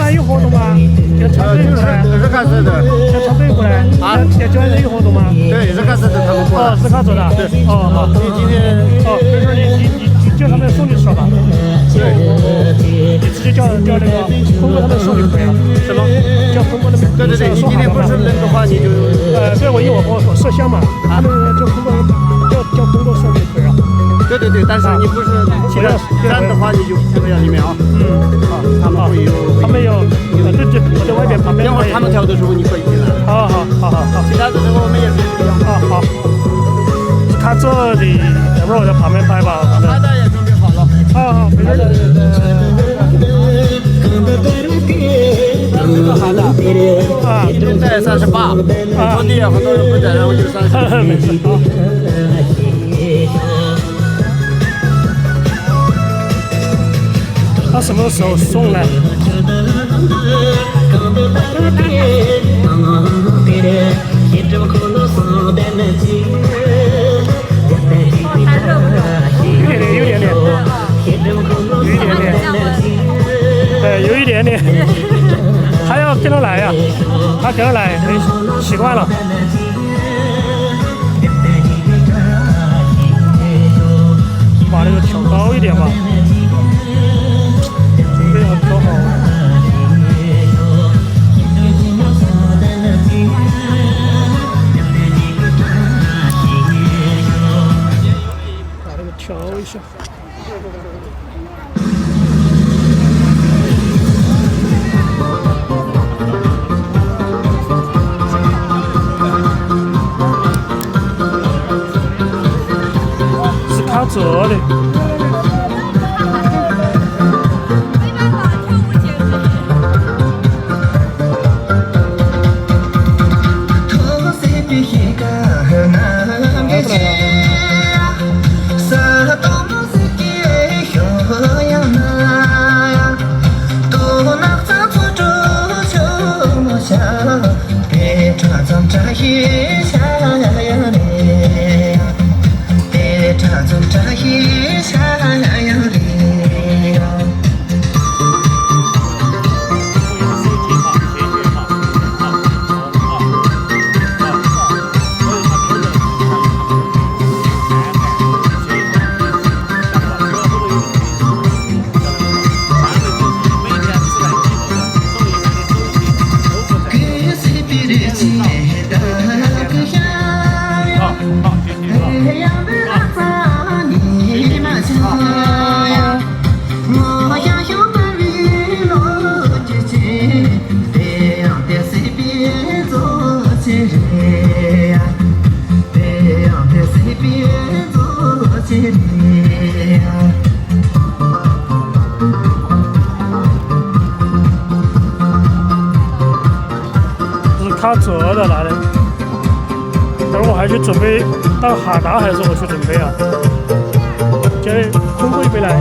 安有活动吗？像长春过来，日喀则的，像长春过来啊，像九安有活动吗？对，日喀则的他们过来。哦，日喀则的。对。哦好。你今天哦，没事，你叫他们送你吃了吧？对。你直接叫那个通过他们送就可以了。什么？叫通过他们。对，你今天不是人的话，你就对，我跟我说麝香嘛，他们就通过叫通过送就可以了。对，但是你不是其他站的话，你就不要里面啊。好，他们会有。他们有。对，我在外边旁边。等会儿他们调的时候你可以进来。好。其他的时候我们也是一样。好。看这里，要不然我在旁边拍吧。拍照也准备好了。好，没事。这个好的。今天在38。本地很多人不在，然后就30。没事。好。他什么时候送呢？有一点点，他要跟他来呀，他跟他来，习惯了。把那个调高一点吧，准备好调好。把这个调一下。是卡折的。卡折的拿的，等会我还去准备到哈达还是我去准备啊？今天通过一杯来。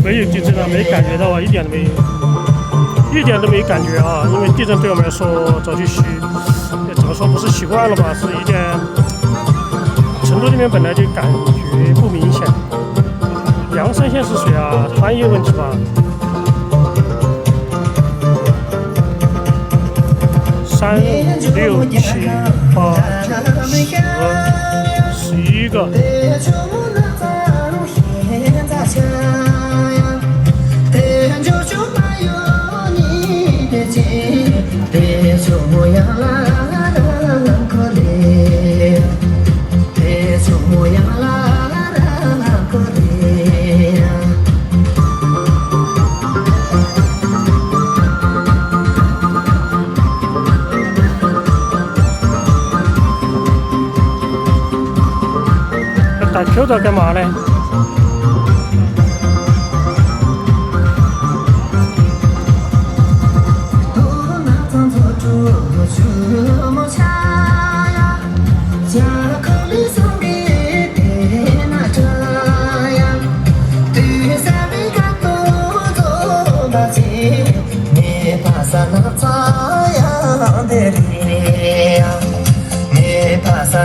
没有地震啊，没感觉到啊，一点都没感觉啊，因为地震对我们来说早就怎么说不是习惯了吧，是一点成都这边本来就感觉不明显。阳山县是水啊，专业问题吧。3、6、7、8、9、10、11个。打 Q 的干嘛呢？ 3、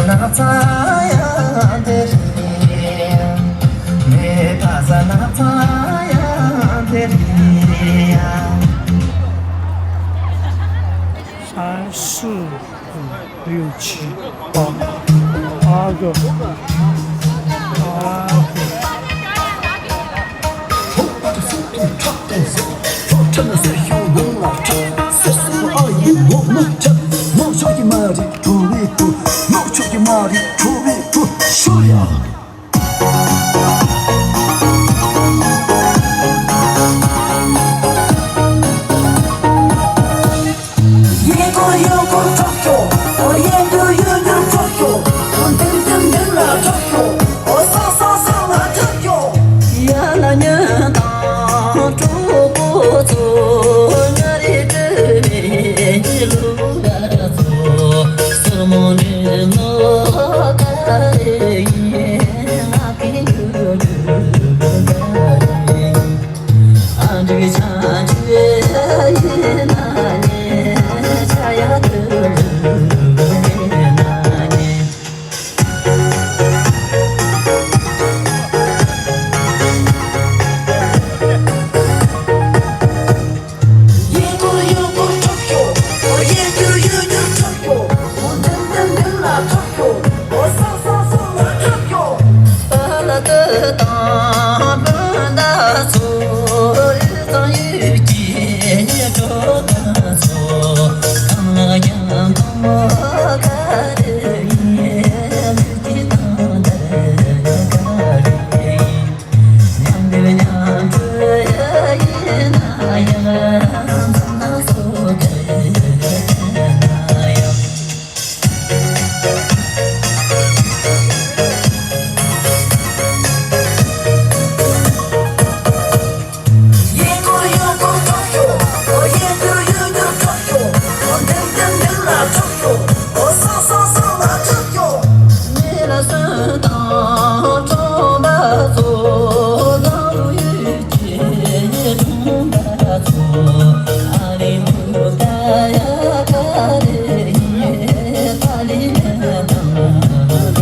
4、5、6、7、8个。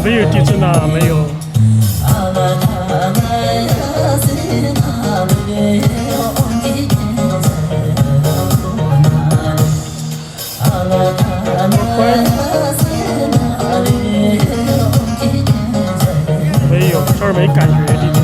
没有地震啊，没有。没有，这儿没感觉地震。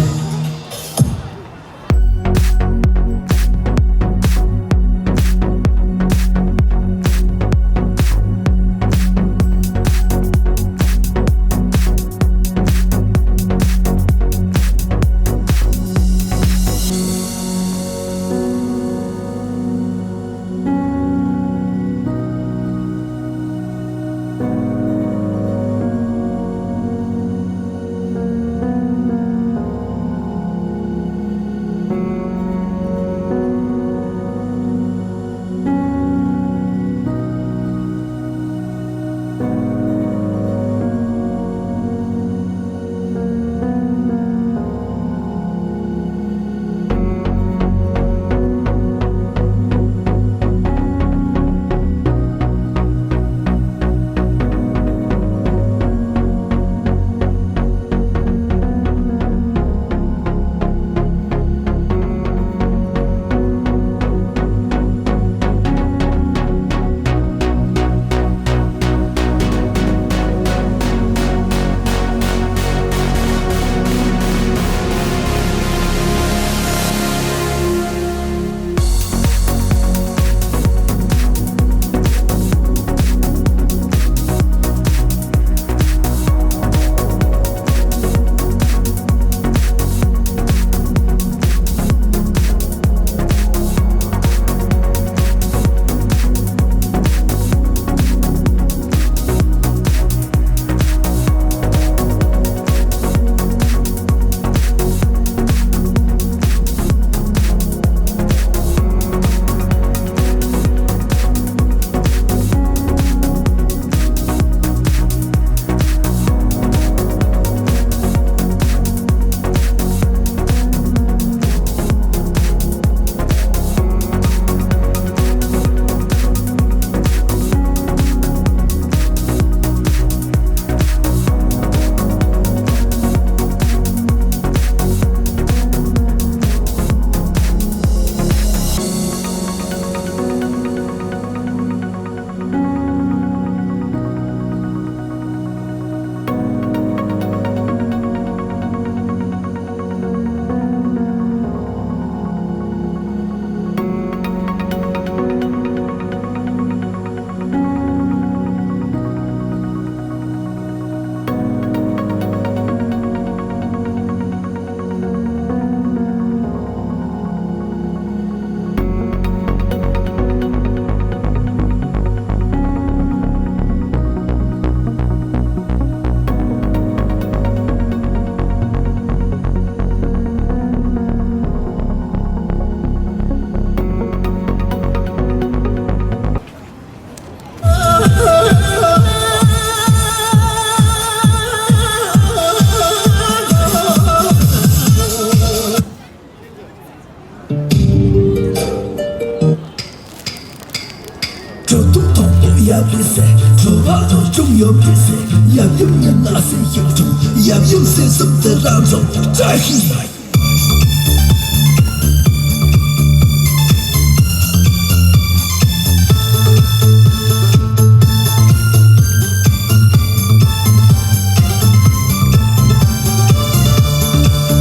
中有比赛，也有人拿谁有中，也有谁什么的让中，在意。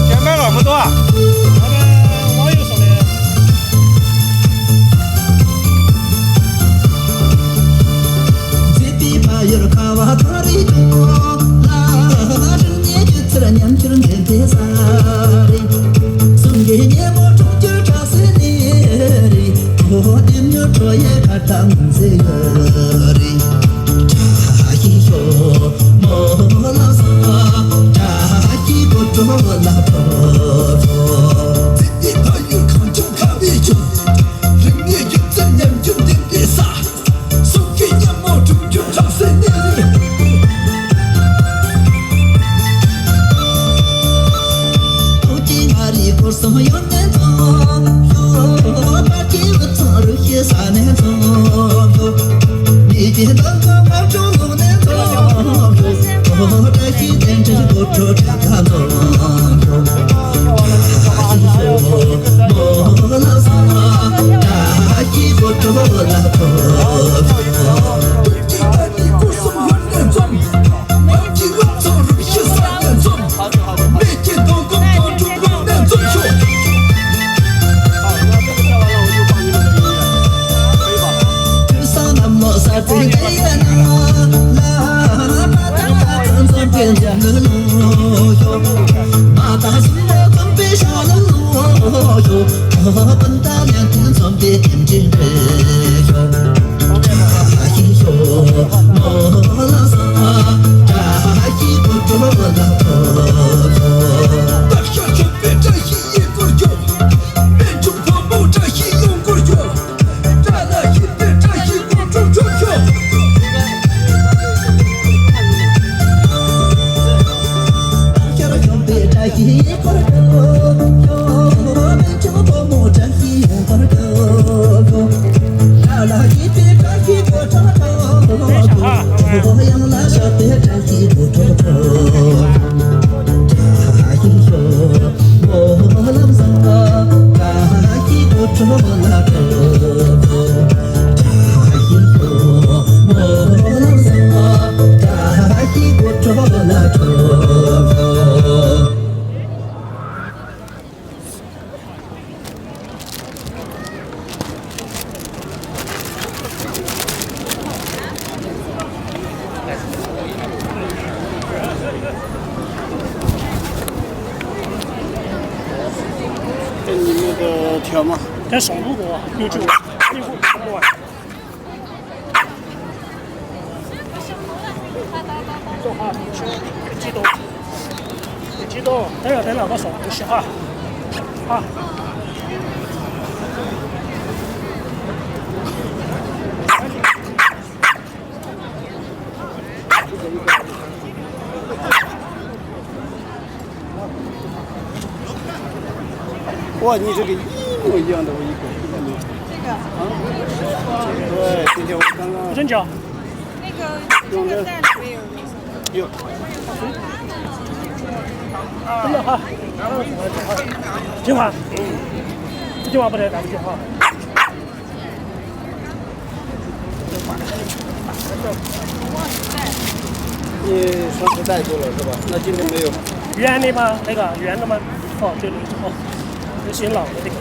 钱买了不多。网友说的。yer kawa tari jo la jin ye ju tsra nyam chir ne de sari sung ge ye mo chung ju cha se ni ri ho dim yo cho ye ka tang se ri cha hi yo mo la sa cha hi bo cho la to ti ta yu kan chung ka bi ju ring ye ju tsra nyam ju de sa sung ge ye mo chung ju cha se so yo ne to yo ba ki wo to ru ye sa ne to yo ni ji da ga ma chu lu ne to yo da ki den ji go to ta ga lo yo mo la sa da ki go to la to条嘛，在上路过，有酒，有不完。走哈，别激动，别激动，等下我送东西哈，好。哇，你这个一模一样的，我一个。这个。对，今天我刚刚。真假？那个这个在里面有。有。真的哈。金华。这句话不得干，这句话。你上次带过了是吧？那今天没有。圆的吗？那个圆的吗？哦，对对哦。这些老的这个。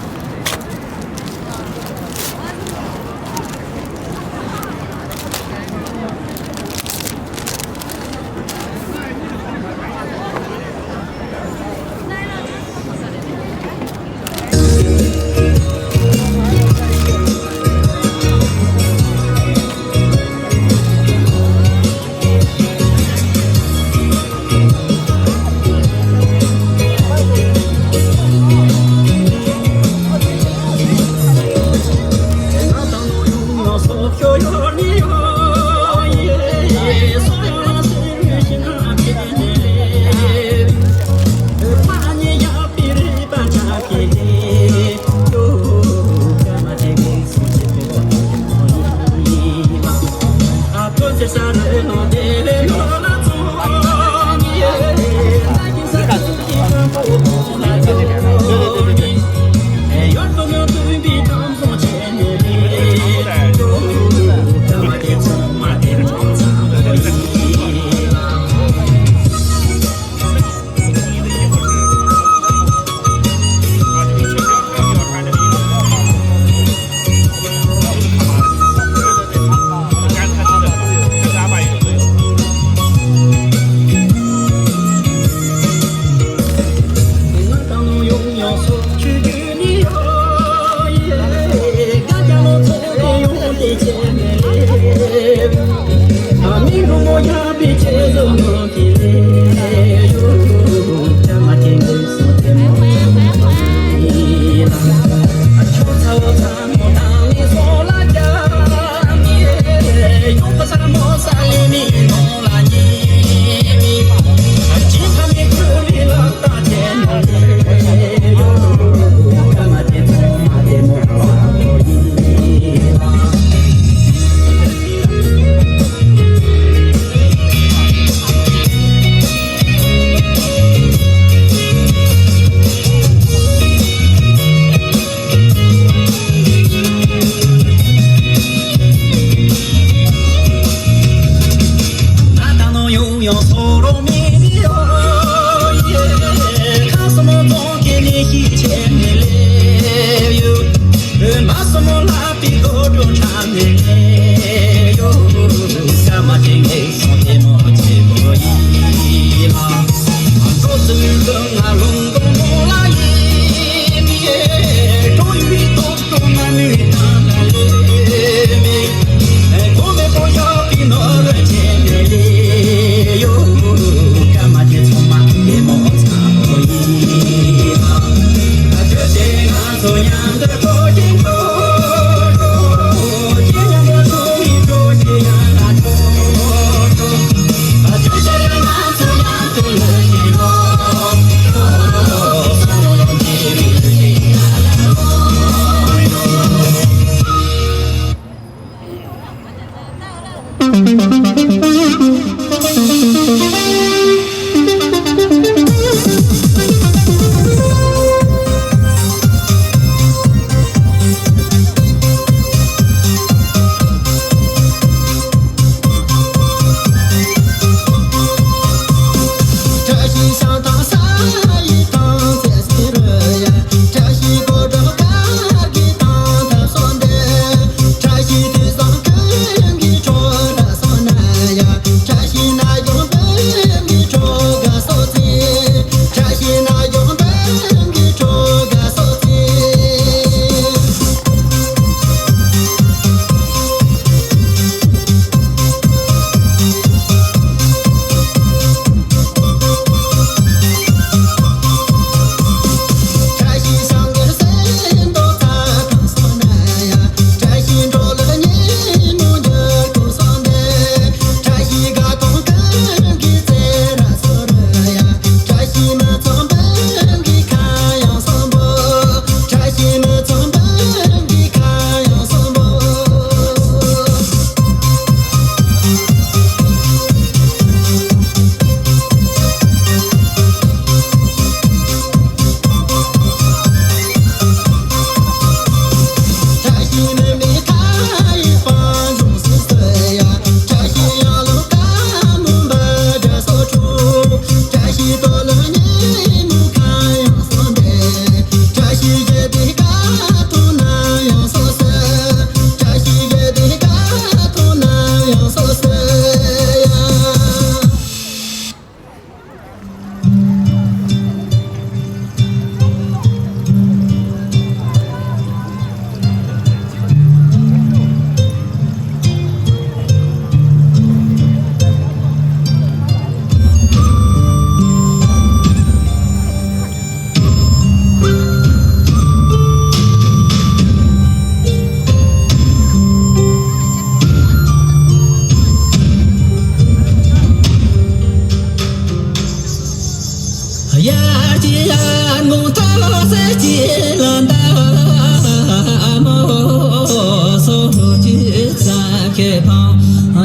ke pa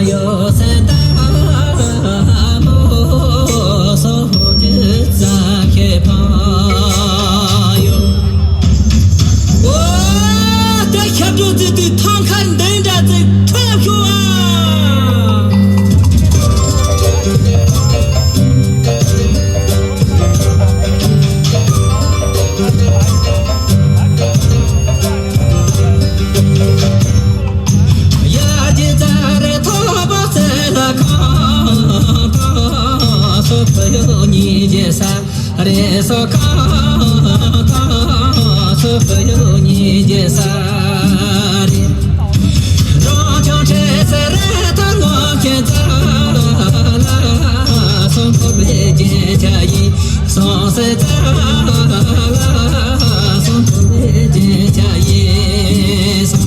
yo sen ta 说朋友你介绍，来说卡说朋友你介绍。让将这次来他我见着啦，送口北京家一送谁着啦，送口北京家一送。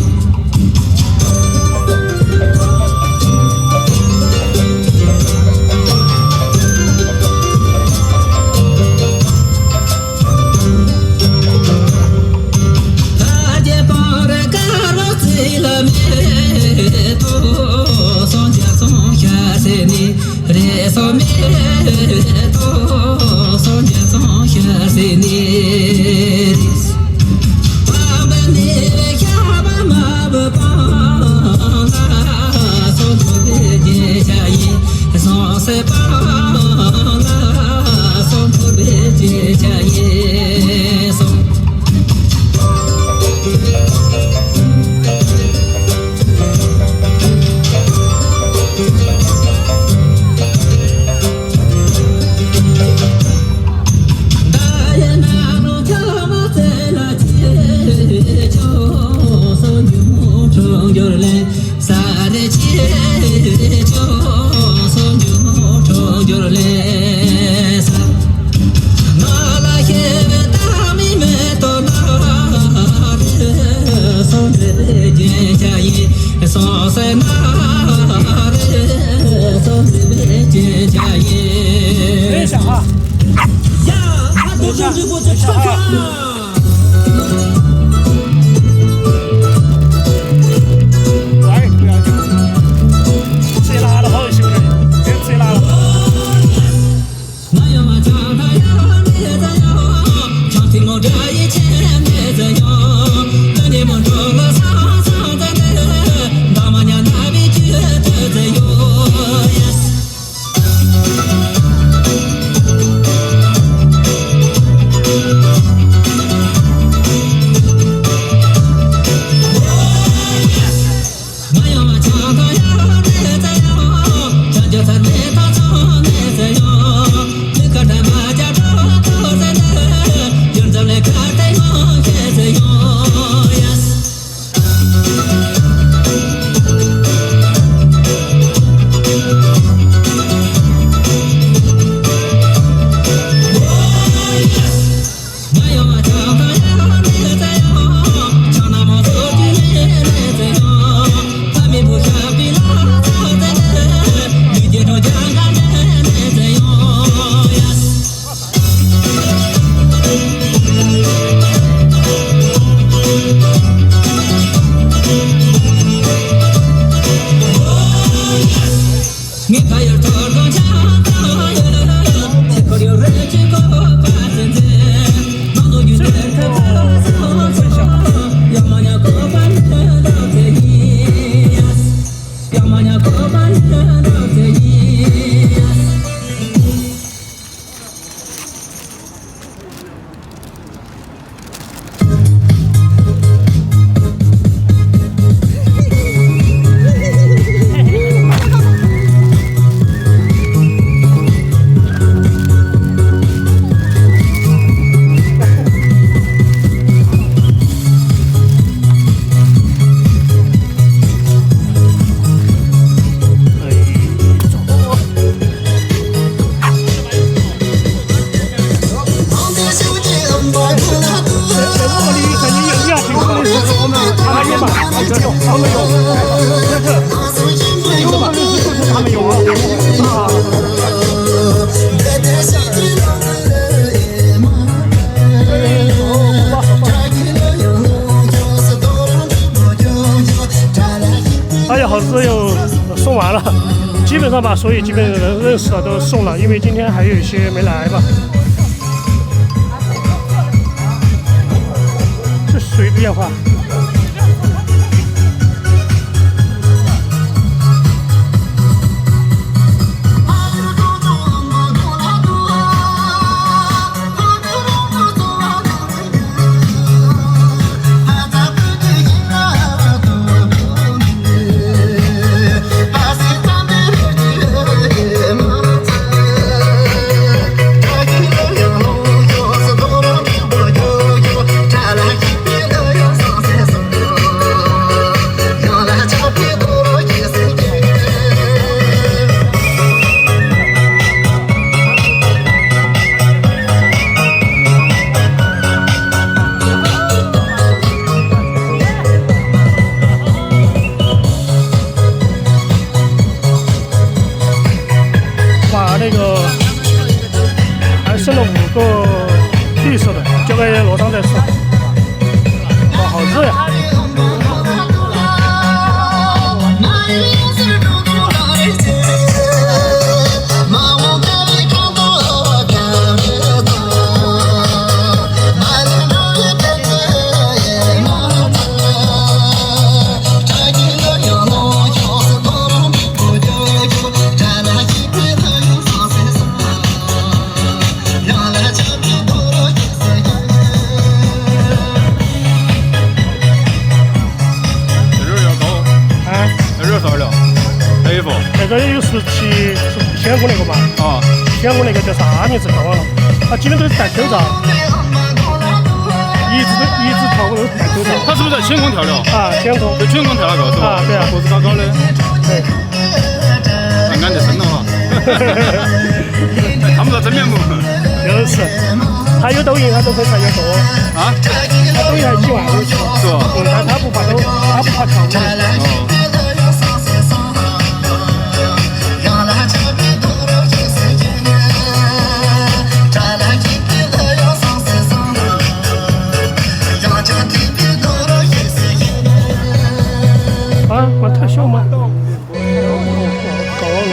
基本上把所有基本人认识的都送了，因为今天还有一些没来吧。这水变化。那个还剩了5个绿色的，交给罗桑再吃。哇，好热呀！那个有17是西安宫那个吧？啊，西安宫那个叫啥名字？看忘了。他基本都是戴口罩，一直头都是戴口罩。他是不是在西安宫跳的？啊，西安宫。在西安宫跳那个是吧？啊，对啊，个子高高的。对。俺就生了哈。看不到真面目。就是，他有抖音，他都可以看有多。啊？他抖音还几万粉丝。是吧？他不怕抖，他不怕跳舞。哦。啊，管特效吗？搞忘了。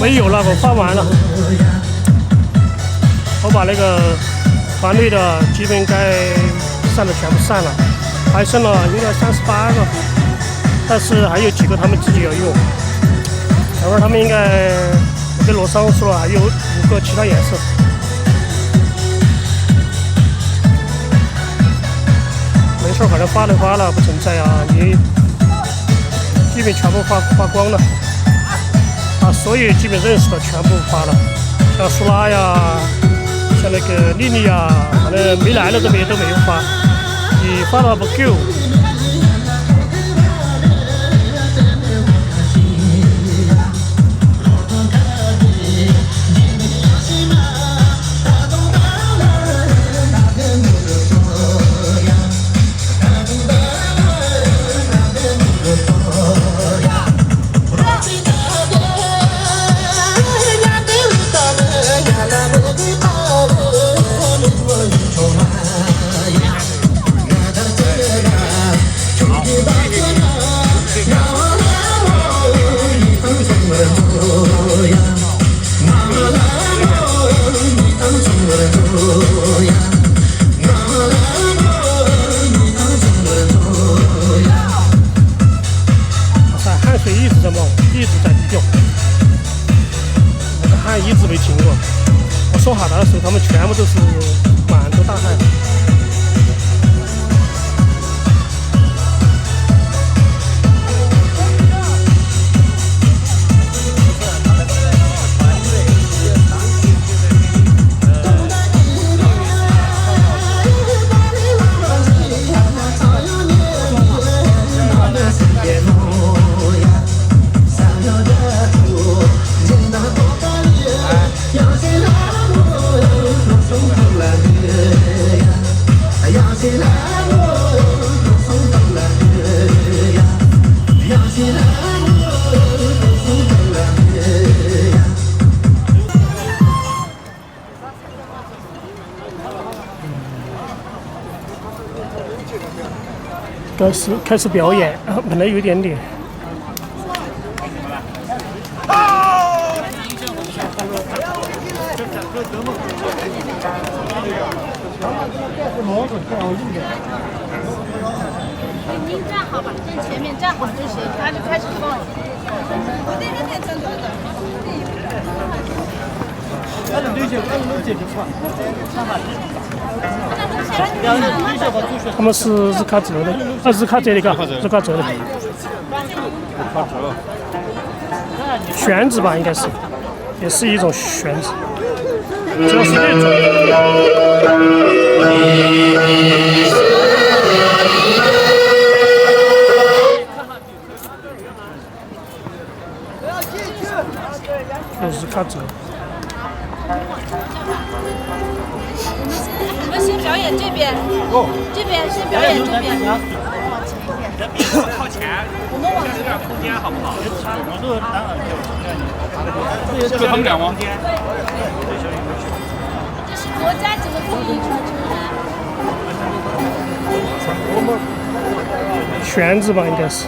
没有了，我发完了。我把那个团队的基本该散的全部散了，还剩了应该38个，但是还有几个他们自己要用。待会儿他们应该我跟罗桑说了，还有5个其他颜色。没事，反正发了不存在啊，你基本全部发光了。把所有基本认识的全部发了，像苏拉呀，像那个丽丽呀，反正没来了这边都没有发，你发的不够。汗水一直在冒，一直在掉，那个汗一直没停过。我说好的时候，他们全部都是满头大汗。要谁让我有种突然。开始表演，本来有一点点。您站好吧，站前面站好就行，他就开始放。我那个在站着的。他们是日喀则的，日喀则的嘎，日喀则的。旋子吧，应该是，也是一种旋子，主要是那种。日喀则。我们先表演这边，这边先表演这边。靠前，我们往有点空间好不好？就他们俩吗？这是国家级的风云传承。旋子吧，应该是。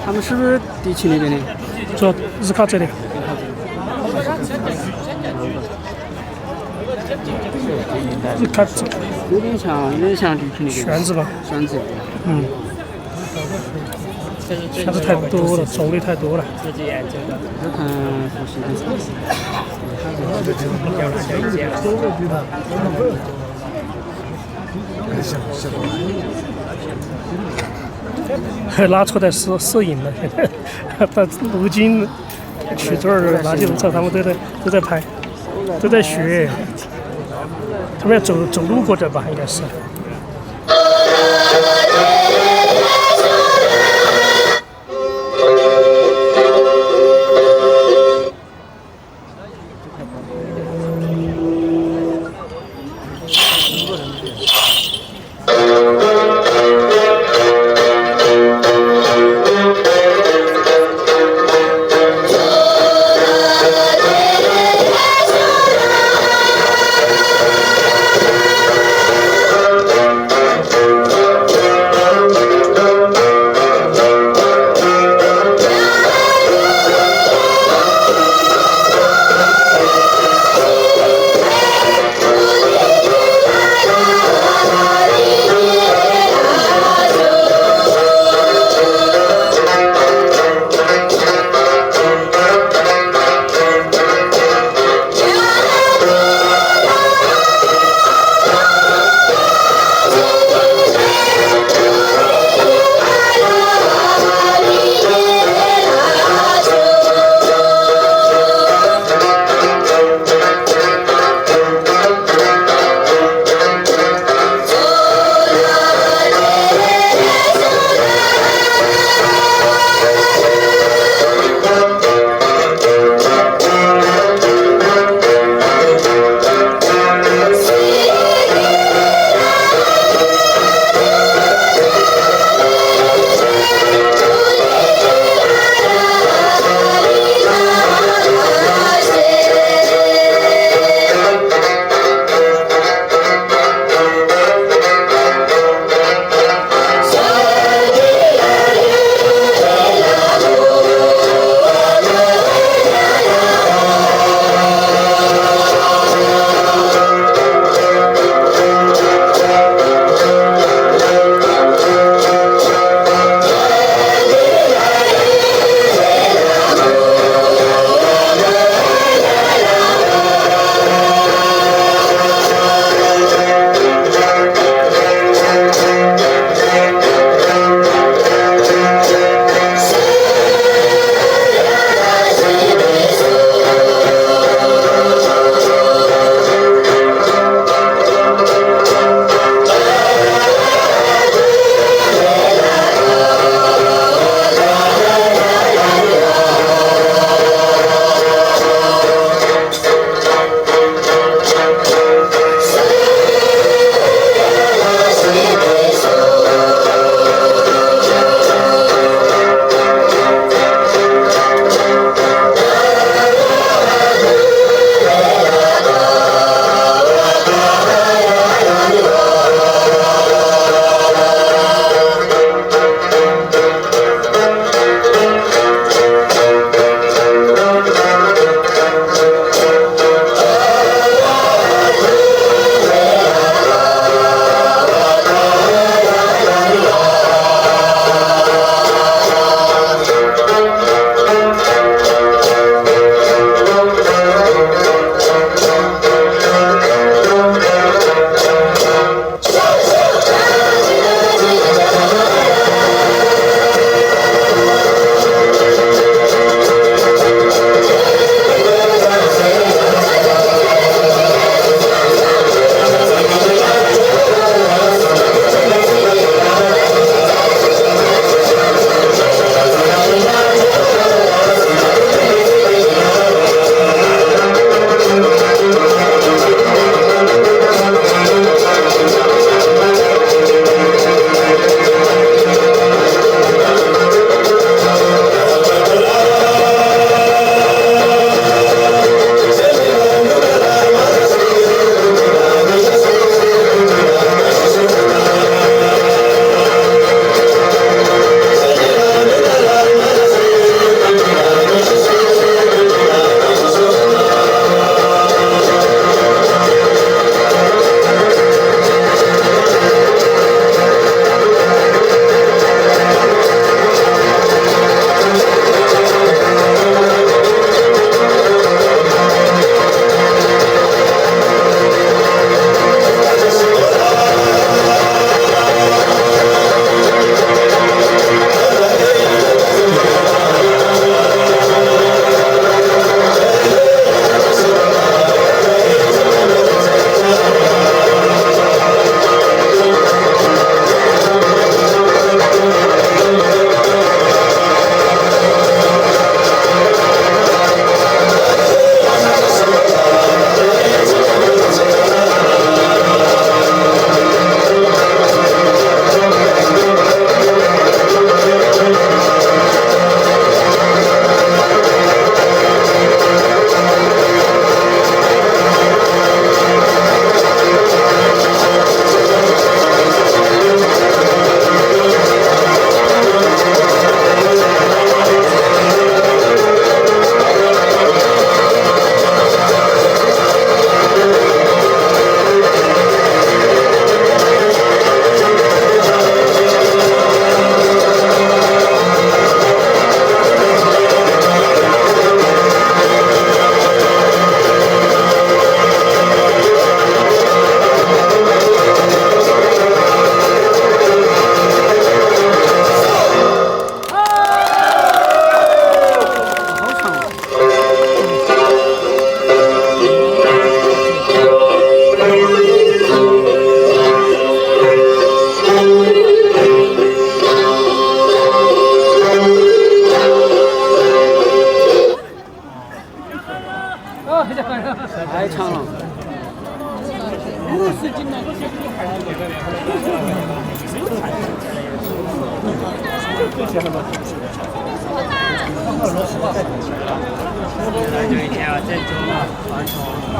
他们是不是地区那边的？说日喀则的。日喀则有点像地区那边。选址吧。选址。嗯。选址太多了，种类太多了。这看不是还拿出来摄影了，把路径去这儿拿起路车，他们都在拍，都在学。他们要走路过这吧，应该是。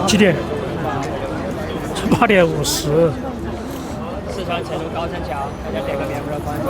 几点？8点50。四川成都高城桥，大家点个面不要关注。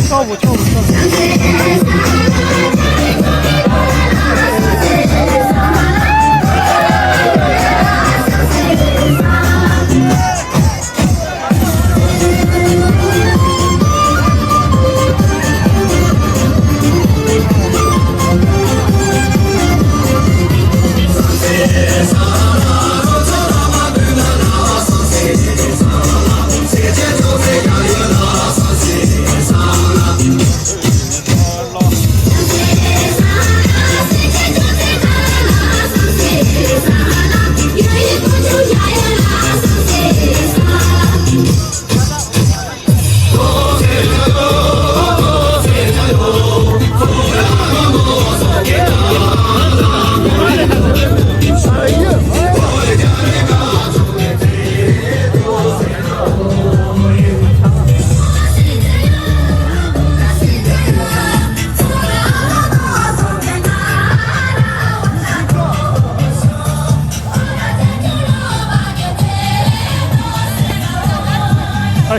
跳舞跳舞跳舞。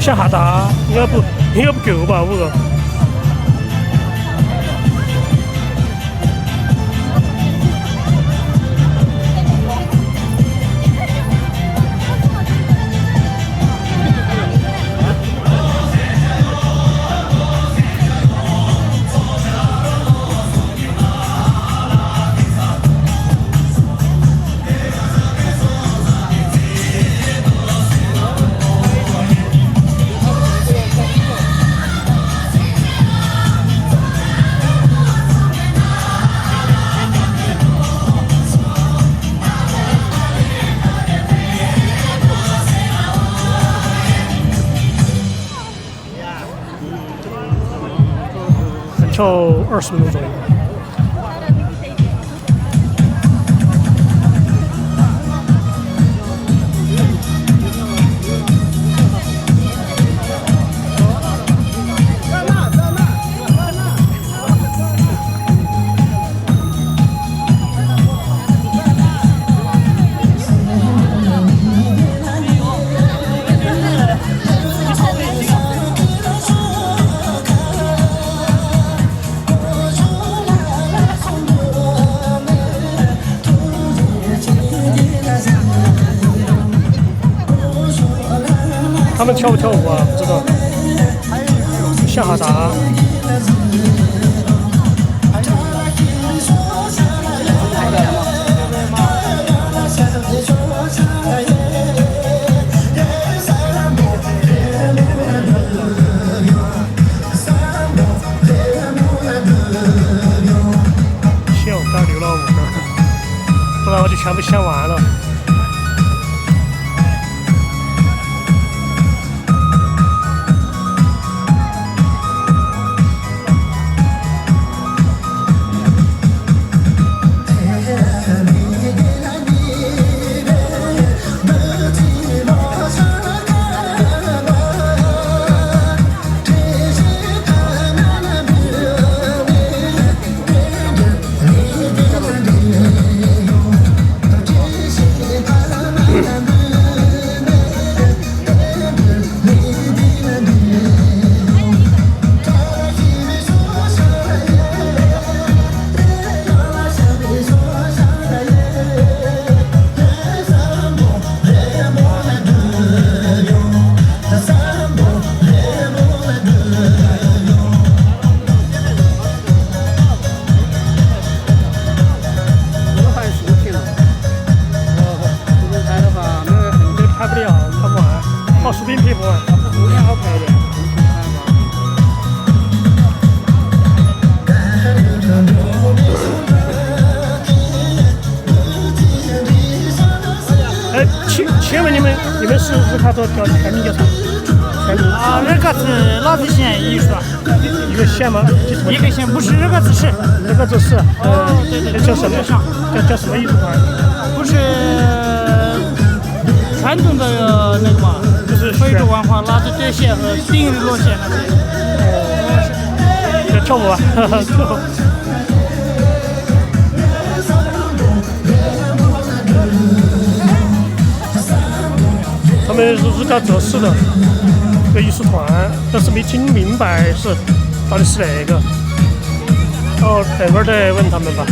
下哈达应该不够吧？5个。跳20分钟左右。他们跳不跳舞啊？不知道。下哈达。跳，刚留了5个，不然我就全部掀完了。薯饼皮不完，薯饼好拍的。请问你们是日喀则叫全名叫啥？全名啊，日喀则拉皮县艺术，一个县吗？一个县不是日喀则市，日喀则市。对，叫什么？叫什么艺术团？不是传统的那个嘛，就是非洲文化拉着这线和丁日落线那些。要跳舞啊！跳舞。他们是日喀则市的一个艺术团，但是没听明白是到底是哪个。哦，等会儿再问他们吧。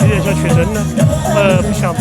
有点像曲针呢，不像。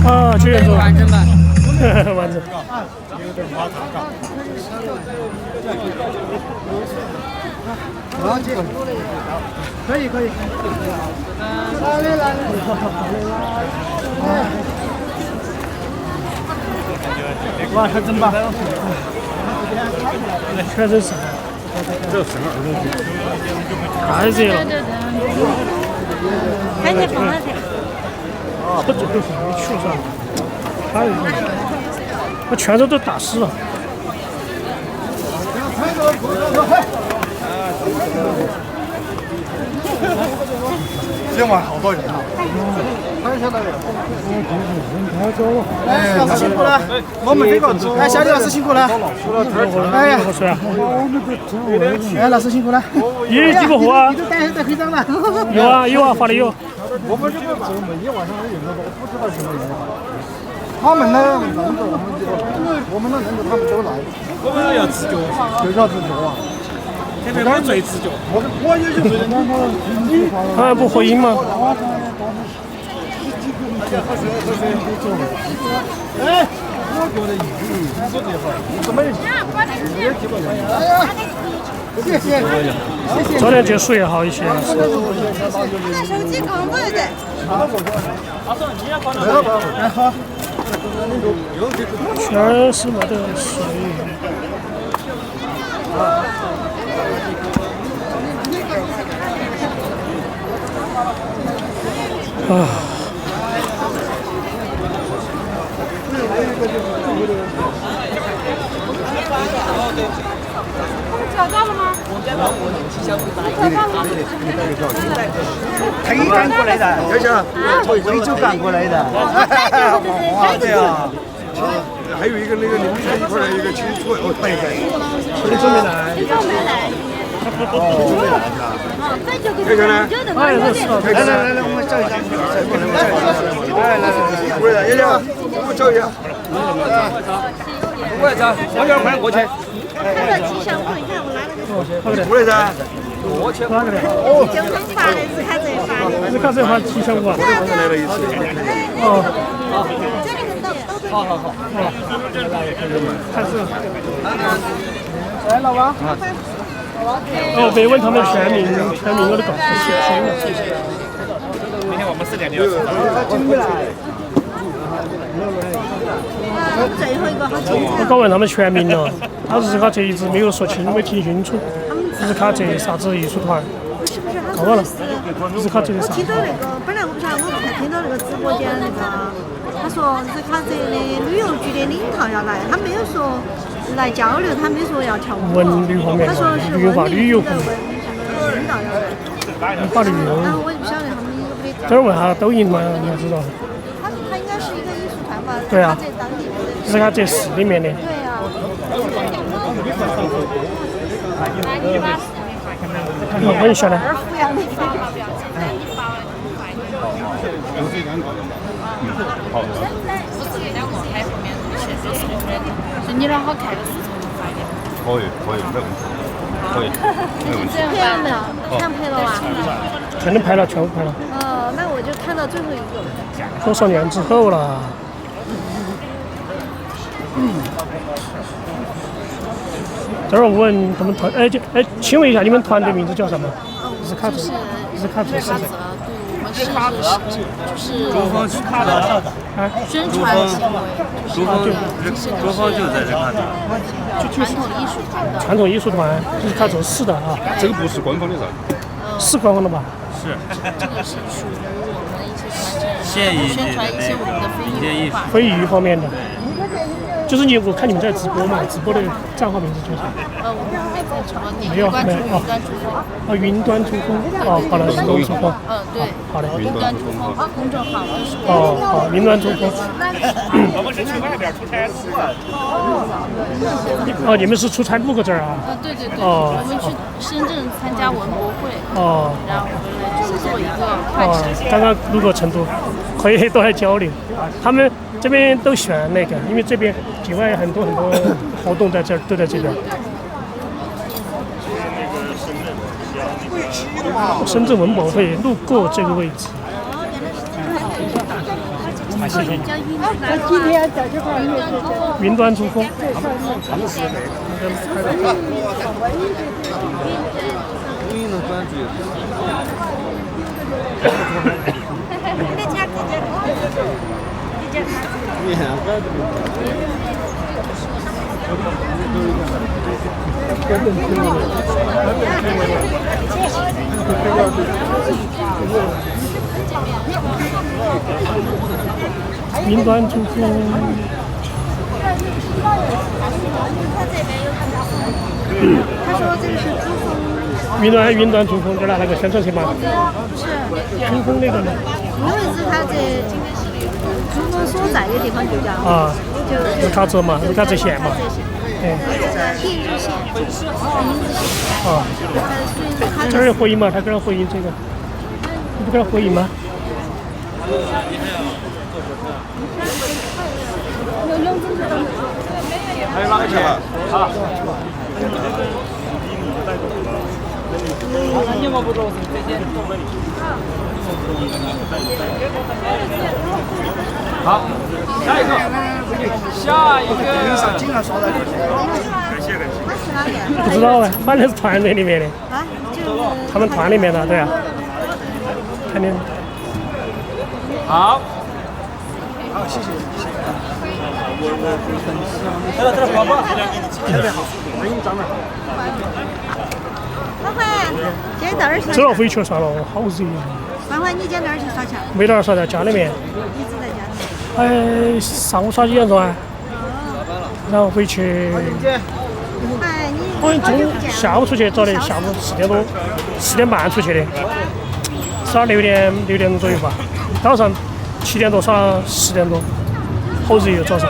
啊，9点钟。完整版。完整。好，这个可以可以。来，哇，还真棒！全身是。太热了。赶紧放那去。我这都是没去噻，太热了，我全身都打湿了。今晚好多人啊！太晓得了。哎，老师辛苦了，我们这个，哎，小李老师辛苦了。哎呀，哎，老师辛苦了。你几个货啊？你都带徽章了。有啊有啊，发的有。我们这个做每一晚上都有那个，不知道什么人。他们呢，我们的人他们都来。我们要自觉，就要自觉啊。现在我最自觉，我也就最。他们不回应吗？哎，我觉得说这话，怎么也听不了？哎呀，谢谢。早点结束也好一些。那手机刚买的。哎好。全是没得水。啊。找到了吗？找到了。黑赶过来的，就像贵州赶过来的。哇，对呀。还有一个那个你们一块儿一个亲戚，哦，对对。你准备来？你准备来？这个呢？哎，这是。来，我们照一下。来，过来，爷爷，我们照一下。过来噻，往这快过去。看到吉祥物，你看我拿了个。过来噻。哪个的？就刚发的，是看这发的。是看这发吉祥物啊？来了一次。哦。这个人都好。开始。来，老王。哦，没问他们全名我都搞不清了。明天我们4点就要吃。最后一个好精彩。我刚问他们全名了，他日卡这一直没有说清，没听清楚。日卡这啥子艺术团？是不是？他搞忘了。说日卡这啥？听到那个，本来我不晓得，我才听到那个直播间那个，他说日卡这的旅游局的领导要来，他没有说来交流，他没说要跳舞。文旅方面，他说是旅游吧，旅游部。领导要来。把旅游。然后我就不晓得他们有没有。这儿问下抖音嘛，你要知道。他应该是一个艺术团吧？对啊。在当地的。是他这市里面的。对啊。问一下呢。是你那好看的视频发的。可以，没问题，可以，没问题。拍了没有？全拍了吧？全都拍了，全部拍了。哦，那我就看到最后一个。多少年之后了？这儿问他们团，请问一下你们团队名字叫什么？日卡图，日卡图是谁？就是珠峰是他的，宣传行为，珠峰就在这看的。传统艺术团，日卡图是的啊。这个不是官方的噻。是官方的吧？是。这个是属于我们一些团现役宣传一些我们的非遗文化。非遗方面的，就是我看你们在直播嘛，直播的账号名字叫啥？我们还在直播，你没有关注没有云端珠峰。啊，云端珠峰。哦，好的，云端珠峰。对。好的。云端珠峰公众号就是。好，云端珠峰。我们是去外边出差哦，你们是出差路过这儿啊？对。我们去深圳参加文博会。哦。然后回来就是做一个快闪。刚刚路过成都，可以多来交流。他们这边都喜欢那个，因为这边境外很多活动在这儿，都在这边。深圳文博会路过这个位置。云端珠峰。云端珠峰。他说这个是珠峰。云端珠峰，就拿那个宣传器嘛。不是。珠峰那个呢？因为是它这珠峰所在的地方就叫。啊。卢卡泽嘛，卢卡泽县嘛。对。定日县。啊。这儿回应嘛？他给他回应这个，你不给他回应吗？还有哪个钱？啊。你们不做这些。好，下一个。下一个。不知道啊，反正是团队里面的。啊，他们团里面的，对啊。肯定。好。好，谢谢。来了，宝宝。特别好，欢迎张妹。欢欢，今天到哪儿去？走到飞球算了，好热。欢欢，你今天哪儿去耍去？没哪儿耍，在家里面。一直在家里。上午耍几点钟啊？然后回去。好像中午下午出去早的，下午4点多，4点半出去的，耍6点钟左右吧。早上7点多耍10点多，好热哟早上。